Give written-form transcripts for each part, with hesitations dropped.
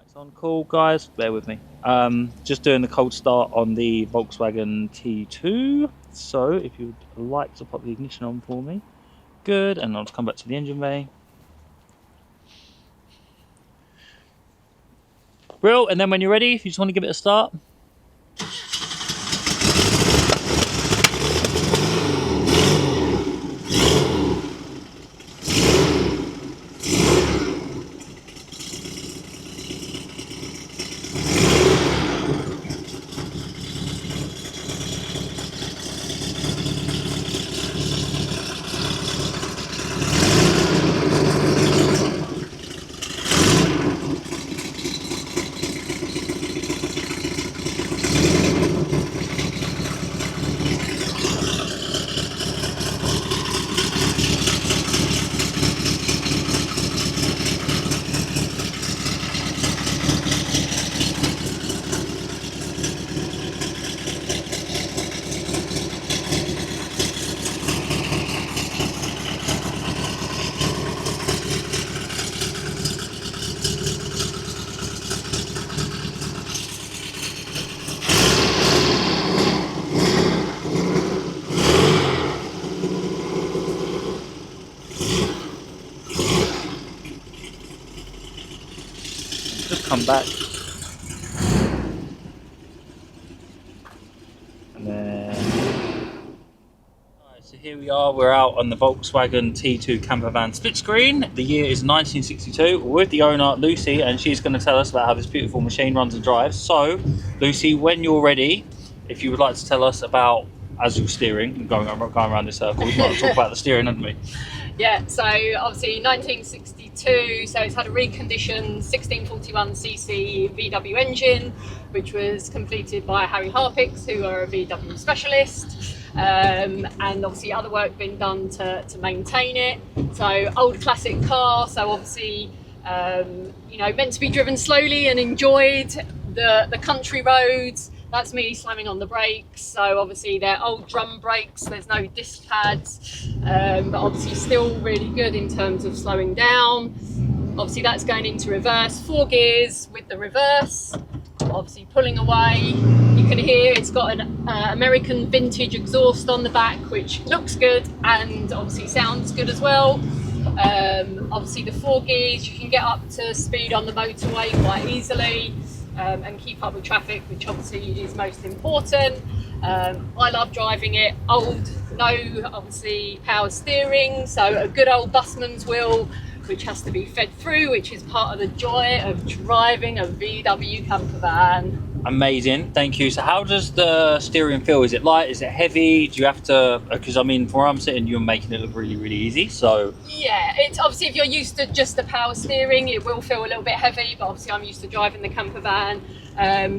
Mic's on. Cool, guys, bear with me. Just doing the cold start on the Volkswagen T2. So if you'd like to pop the ignition on for me. Good, and I'll just come back to the engine bay. Real, and then when you're ready, if you just want to give it a start. Just come back. And then... Alright, so here we are, we're out on the Volkswagen T2 Campervan split screen. The year is 1962, with the owner, Lucy, and she's going to tell us about how this beautiful machine runs and drives. So, Lucy, when you're ready, if you would like to tell us about, as you're steering, and going around this circle, we might talk about the steering, haven't we? Yeah, so obviously 1962, so it's had a reconditioned 1641cc VW engine, which was completed by Harry Harpix, who are a VW specialist, and obviously other work been done to maintain it. So old classic car, so obviously you know, meant to be driven slowly and enjoyed the country roads. That's me slamming on the brakes. So obviously they're old drum brakes, there's no disc pads, but obviously still really good in terms of slowing down. Obviously that's going into reverse, 4 gears with the reverse, obviously pulling away. You can hear it's got an American vintage exhaust on the back, which looks good and obviously sounds good as well. Obviously the 4 gears, you can get up to speed on the motorway quite easily. And keep up with traffic, which obviously is most important. I love driving it. Old, no obviously power steering, so a good old busman's wheel, which has to be fed through, which is part of the joy of driving a VW campervan. Amazing, thank you. So how does the steering feel? Is it light? Is it heavy? Do you have to, because I mean, from where I'm sitting, you're making it look really, really easy, so. Yeah, it's obviously if you're used to just the power steering, it will feel a little bit heavy, but obviously I'm used to driving the campervan.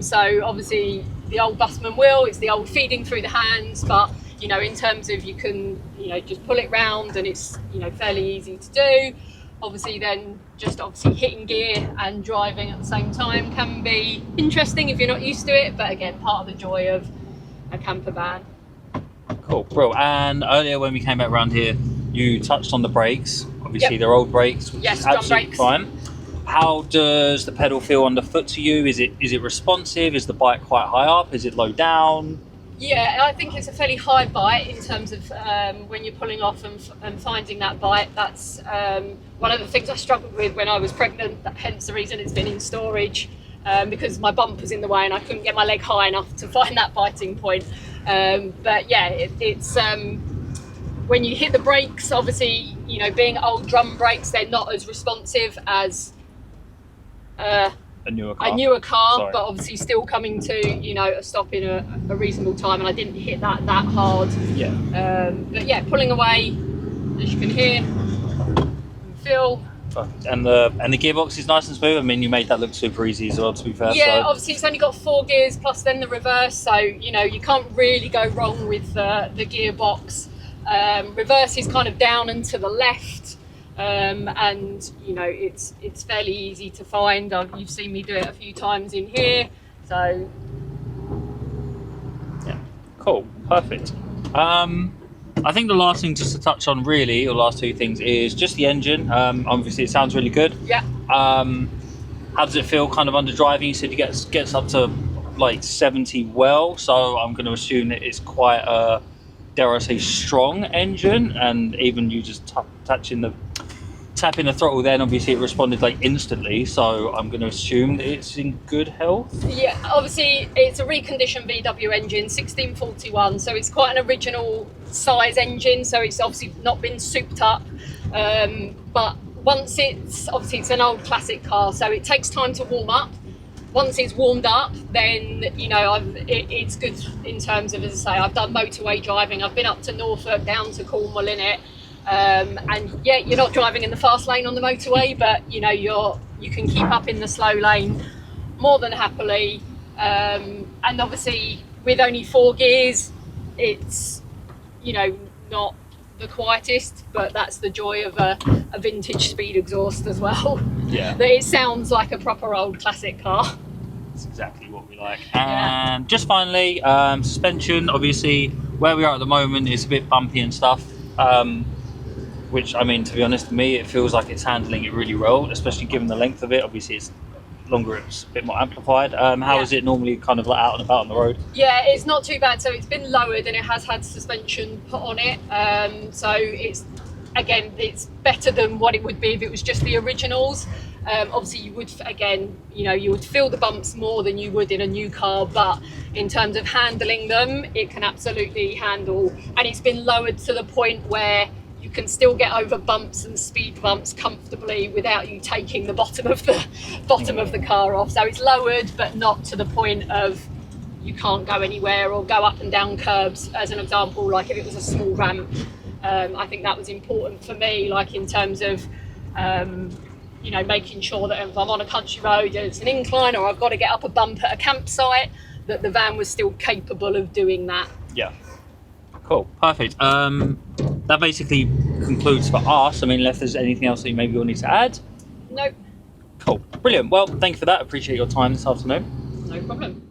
So obviously the old busman wheel, it's the old feeding through the hands, but you know, in terms of you can, you know, just pull it round and it's, you know, fairly easy to do. Obviously then just obviously hitting gear and driving at the same time can be interesting if you're not used to it, but again, part of the joy of a campervan. Cool, bro. And earlier when we came back around here, you touched on the brakes. Obviously, Yep. they're old brakes, which Yes, is drum absolutely brakes. fine. How does the pedal feel on the foot to you? Is it responsive? Is the bike quite high up? Is it low down? Yeah, I think it's a fairly high bite in terms of when you're pulling off and finding that bite. That's one of the things I struggled with when I was pregnant, hence the reason it's been in storage, because my bump was in the way and I couldn't get my leg high enough to find that biting point. But yeah, it's when you hit the brakes, obviously, you know, being old drum brakes, they're not as responsive as A newer car. Sorry. But obviously still coming to, you know, a stop in a reasonable time, and I didn't hit that hard. Yeah. But yeah, pulling away, as you can hear and feel. And the gearbox is nice and smooth. I mean, you made that look super easy as well, to be fair. Yeah, so. obviously it's only got 4 gears plus then the reverse, so you know you can't really go wrong with the gearbox. Reverse is kind of down and to the left. And you know it's fairly easy to find. You've seen me do it a few times in here, so yeah, cool, perfect. I think the last thing just to touch on really, or last 2 things, is just the engine. Obviously it sounds really good. yeah. How does it feel kind of under driving? You said you gets up to like 70 well, so I'm going to assume that it's quite a, dare I say, strong engine, and even you just tapping the throttle, then obviously it responded like instantly, so I'm going to assume that it's in good health. Yeah, obviously it's a reconditioned VW engine, 1641, so it's quite an original size engine, so it's obviously not been souped up, but once it's an old classic car, so it takes time to warm up. Once it's warmed up, then it's good in terms of, as I say, I've done motorway driving. I've been up to Norfolk, down to Cornwall in it, and yeah, you're not driving in the fast lane on the motorway, but you can keep up in the slow lane more than happily. And obviously, with only 4 gears, it's not the quietest, but that's the joy of a vintage speed exhaust as well. Yeah. That it sounds like a proper old classic car. That's exactly what we like. And just finally, suspension. Obviously, where we are at the moment is a bit bumpy and stuff. Which, I mean, to be honest, to me, it feels like it's handling it really well, especially given the length of it. Obviously, it's longer, it's a bit more amplified. How is it normally kind of like out and about on the road? Yeah, it's not too bad. So it's been lowered and it has had suspension put on it. So it's better than what it would be if it was just the originals. Obviously, you would feel the bumps more than you would in a new car, but in terms of handling them, it can absolutely handle. And it's been lowered to the point where you can still get over bumps and speed bumps comfortably without you taking the bottom of the car off. So it's lowered, but not to the point of you can't go anywhere or go up and down curbs. As an example, like if it was a small ramp, I think that was important for me, like in terms of making sure that if I'm on a country road and it's an incline or I've got to get up a bump at a campsite, that the van was still capable of doing that. Yeah. Cool. Perfect. That basically concludes for us. I mean, unless there's anything else that you maybe will need to add. Nope. Cool. Brilliant. Well, thank you for that. Appreciate your time this afternoon. No problem.